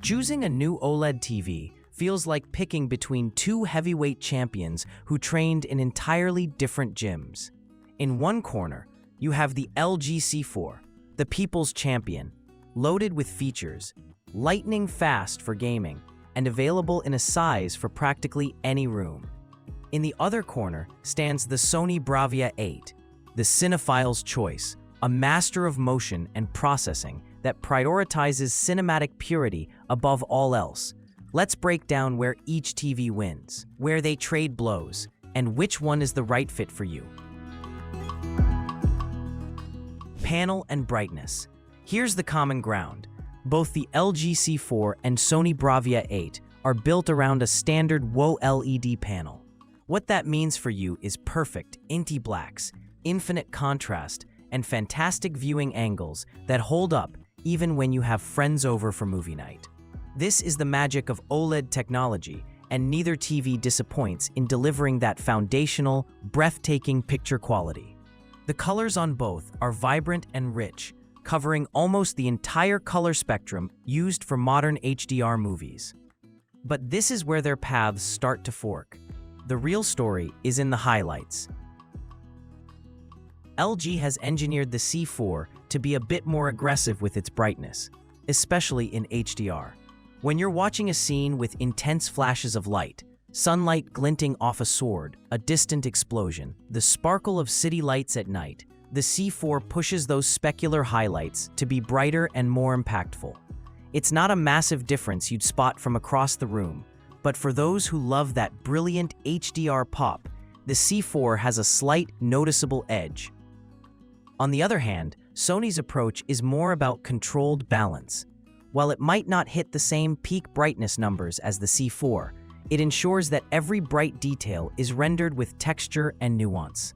Choosing a new OLED TV feels like picking between two heavyweight champions who trained in entirely different gyms. In one corner, you have the LG C4, the people's champion, loaded with features, lightning fast for gaming, and available in a size for practically any room. In the other corner stands the Sony Bravia 8, the cinephile's choice, a master of motion and processing that prioritizes cinematic purity above all else. Let's break down where each TV wins, where they trade blows, and which one is the right fit for you. Panel and brightness. Here's the common ground. Both the LG C4 and Sony Bravia 8 are built around a standard OLED panel. What that means for you is perfect inky blacks, infinite contrast, and fantastic viewing angles that hold up even when you have friends over for movie night. This is the magic of OLED technology, and neither TV disappoints in delivering that foundational, breathtaking picture quality. The colors on both are vibrant and rich, covering almost the entire color spectrum used for modern HDR movies. But this is where their paths start to fork. The real story is in the highlights. LG has engineered the C4 to be a bit more aggressive with its brightness, especially in HDR. When you're watching a scene with intense flashes of light, sunlight glinting off a sword, a distant explosion, the sparkle of city lights at night, the C4 pushes those specular highlights to be brighter and more impactful. It's not a massive difference you'd spot from across the room, but for those who love that brilliant HDR pop, the C4 has a slight, noticeable edge. On the other hand, Sony's approach is more about controlled balance. While it might not hit the same peak brightness numbers as the C4, it ensures that every bright detail is rendered with texture and nuance.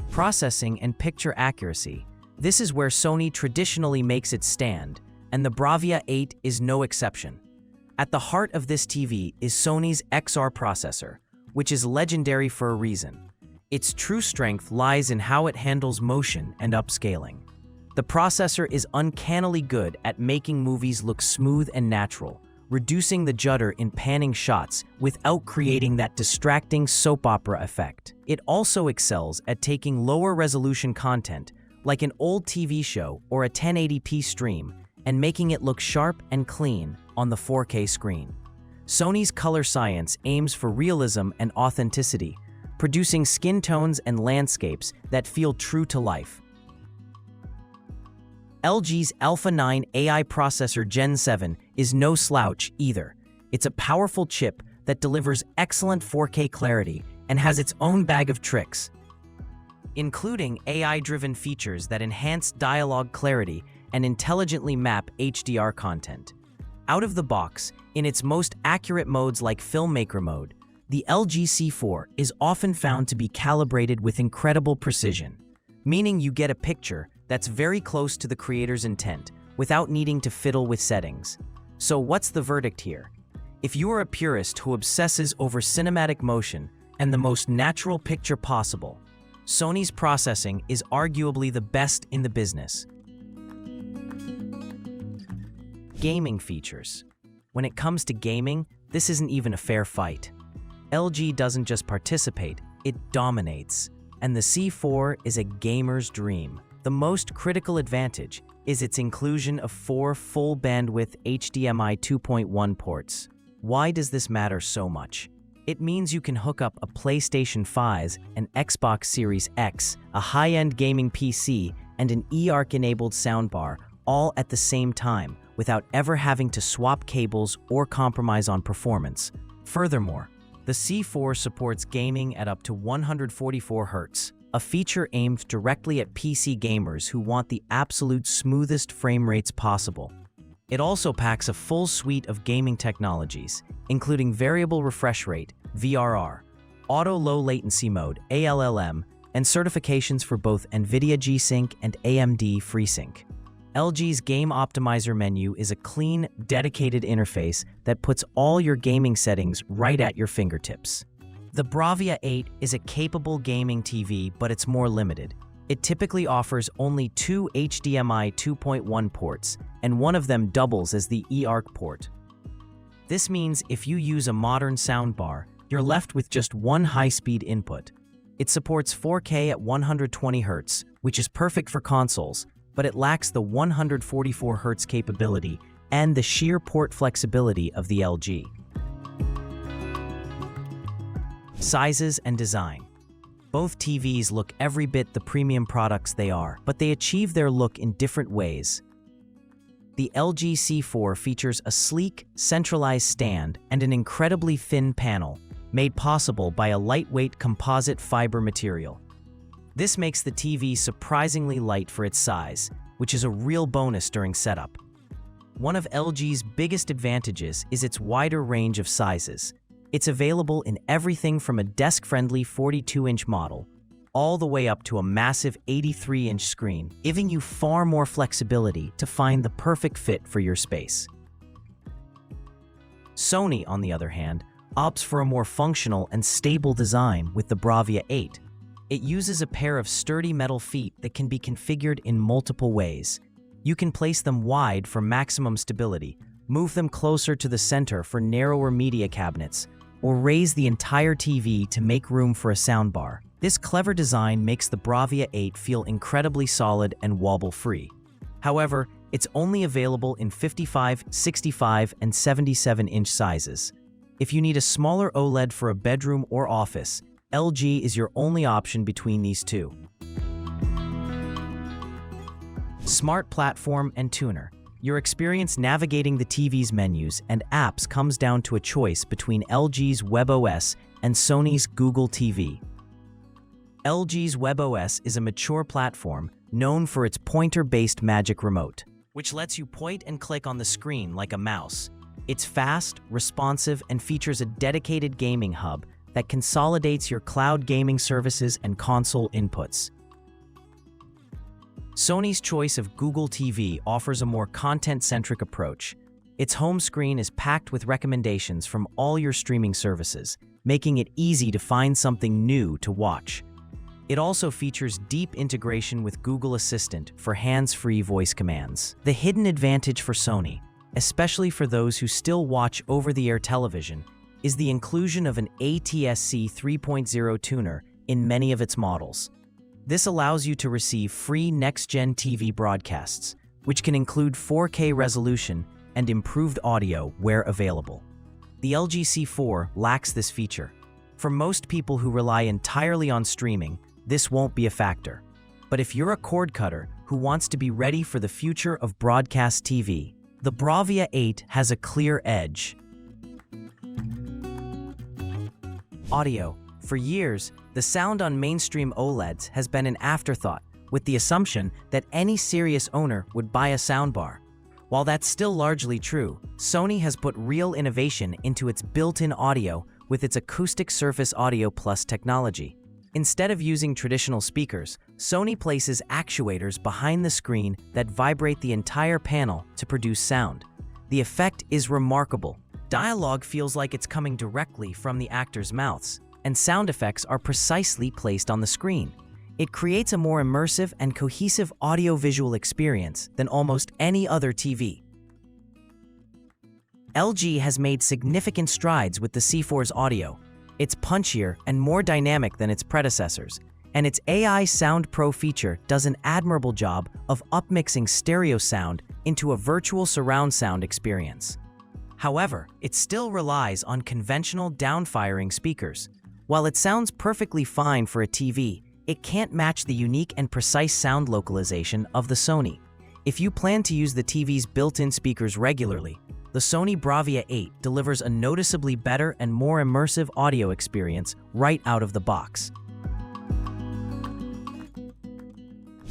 Processing and picture accuracy. This is where Sony traditionally makes its stand, and the Bravia 8 is no exception. At the heart of this TV is Sony's XR processor, which is legendary for a reason. Its true strength lies in how it handles motion and upscaling. The processor is uncannily good at making movies look smooth and natural, reducing the judder in panning shots without creating that distracting soap opera effect. It also excels at taking lower resolution content, like an old TV show or a 1080p stream, and making it look sharp and clean on the 4K screen. Sony's color science aims for realism and authenticity, producing skin tones and landscapes that feel true to life. LG's Alpha 9 AI processor Gen 7 is no slouch either. It's a powerful chip that delivers excellent 4K clarity and has its own bag of tricks, including AI-driven features that enhance dialogue clarity and intelligently map HDR content. Out of the box, in its most accurate modes like filmmaker mode, the LG C4 is often found to be calibrated with incredible precision, meaning you get a picture that's very close to the creator's intent without needing to fiddle with settings. So what's the verdict here? If you are a purist who obsesses over cinematic motion and the most natural picture possible, Sony's processing is arguably the best in the business. Gaming features. When it comes to gaming, this isn't even a fair fight. LG doesn't just participate, it dominates. And the C4 is a gamer's dream. The most critical advantage is its inclusion of 4 full-bandwidth HDMI 2.1 ports. Why does this matter so much? It means you can hook up a PlayStation 5, an Xbox Series X, a high-end gaming PC, and an eARC-enabled soundbar all at the same time without ever having to swap cables or compromise on performance. Furthermore, the C4 supports gaming at up to 144 Hz, a feature aimed directly at PC gamers who want the absolute smoothest frame rates possible. It also packs a full suite of gaming technologies, including variable refresh rate, VRR, auto low latency mode, ALLM, and certifications for both NVIDIA G-Sync and AMD FreeSync. LG's Game Optimizer menu is a clean, dedicated interface that puts all your gaming settings right at your fingertips. The Bravia 8 is a capable gaming TV, but it's more limited. It typically offers only two HDMI 2.1 ports, and one of them doubles as the eARC port. This means if you use a modern soundbar, you're left with just one high-speed input. It supports 4K at 120 Hz, which is perfect for consoles, but it lacks the 144 Hz capability and the sheer port flexibility of the LG. Sizes and design. Both TVs look every bit the premium products they are, but they achieve their look in different ways. The LG C4 features a sleek, centralized stand and an incredibly thin panel, made possible by a lightweight composite fiber material. This makes the TV surprisingly light for its size, which is a real bonus during setup. One of LG's biggest advantages is its wider range of sizes. It's available in everything from a desk-friendly 42-inch model all the way up to a massive 83-inch screen, giving you far more flexibility to find the perfect fit for your space. Sony, on the other hand, opts for a more functional and stable design with the Bravia 8. It uses a pair of sturdy metal feet that can be configured in multiple ways. You can place them wide for maximum stability, move them closer to the center for narrower media cabinets, or raise the entire TV to make room for a soundbar. This clever design makes the Bravia 8 feel incredibly solid and wobble-free. However, it's only available in 55, 65, and 77-inch sizes. If you need a smaller OLED for a bedroom or office, LG is your only option between these two. Smart platform and tuner. Your experience navigating the TV's menus and apps comes down to a choice between LG's WebOS and Sony's Google TV. LG's WebOS is a mature platform known for its pointer-based magic remote, which lets you point and click on the screen like a mouse. It's fast, responsive, and features a dedicated gaming hub that consolidates your cloud gaming services and console inputs. Sony's choice of Google TV offers a more content-centric approach. Its home screen is packed with recommendations from all your streaming services, making it easy to find something new to watch. It also features deep integration with Google Assistant for hands-free voice commands. The hidden advantage for Sony, especially for those who still watch over-the-air television, is the inclusion of an ATSC 3.0 tuner in many of its models. This allows you to receive free next-gen TV broadcasts, which can include 4K resolution and improved audio where available. The LG C4 lacks this feature. For most people who rely entirely on streaming, this won't be a factor. But if you're a cord cutter who wants to be ready for the future of broadcast TV, the Bravia 8 has a clear edge. Audio. For years, the sound on mainstream OLEDs has been an afterthought, with the assumption that any serious owner would buy a soundbar. While that's still largely true, Sony has put real innovation into its built-in audio with its Acoustic Surface Audio Plus technology. Instead of using traditional speakers, Sony places actuators behind the screen that vibrate the entire panel to produce sound. The effect is remarkable. Dialogue feels like it's coming directly from the actors' mouths, and sound effects are precisely placed on the screen. It creates a more immersive and cohesive audio-visual experience than almost any other TV. LG has made significant strides with the C4's audio. It's punchier and more dynamic than its predecessors, and its AI Sound Pro feature does an admirable job of upmixing stereo sound into a virtual surround sound experience. However, it still relies on conventional downfiring speakers. While it sounds perfectly fine for a TV, it can't match the unique and precise sound localization of the Sony. If you plan to use the TV's built-in speakers regularly, the Sony Bravia 8 delivers a noticeably better and more immersive audio experience right out of the box.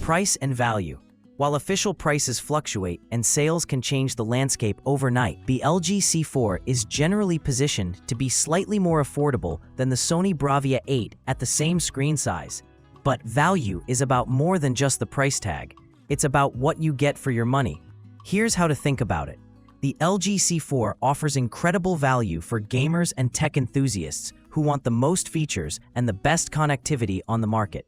Price and value. While official prices fluctuate and sales can change the landscape overnight, the LG C4 is generally positioned to be slightly more affordable than the Sony Bravia 8 at the same screen size. But value is about more than just the price tag. It's about what you get for your money. Here's how to think about it. The LG C4 offers incredible value for gamers and tech enthusiasts who want the most features and the best connectivity on the market.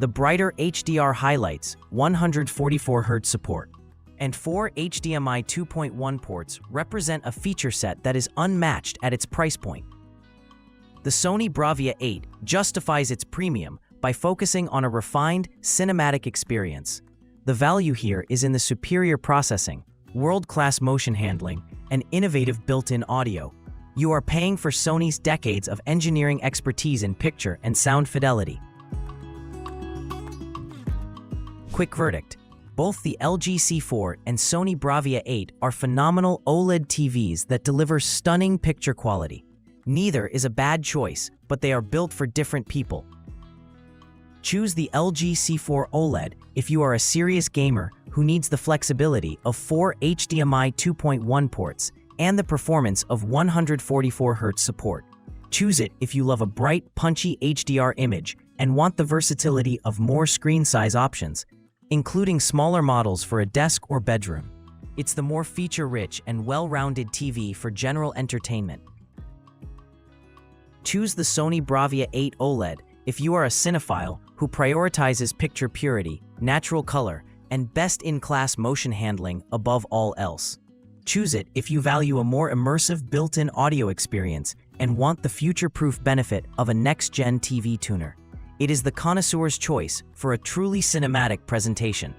The brighter HDR highlights, 144Hz support, and 4 HDMI 2.1 ports represent a feature set that is unmatched at its price point. The Sony Bravia 8 justifies its premium by focusing on a refined, cinematic experience. The value here is in the superior processing, world-class motion handling, and innovative built-in audio. You are paying for Sony's decades of engineering expertise in picture and sound fidelity. Quick verdict. Both the LG C4 and Sony Bravia 8 are phenomenal OLED TVs that deliver stunning picture quality. Neither is a bad choice, but they are built for different people. Choose the LG C4 OLED if you are a serious gamer who needs the flexibility of 4 HDMI 2.1 ports and the performance of 144Hz support. Choose it if you love a bright, punchy HDR image and want the versatility of more screen size options, including smaller models for a desk or bedroom. It's the more feature-rich and well-rounded TV for general entertainment. Choose the Sony Bravia 8 OLED if you are a cinephile who prioritizes picture purity, natural color, and best-in-class motion handling above all else. Choose it if you value a more immersive built-in audio experience and want the future-proof benefit of a next-gen TV tuner. It is the connoisseur's choice for a truly cinematic presentation.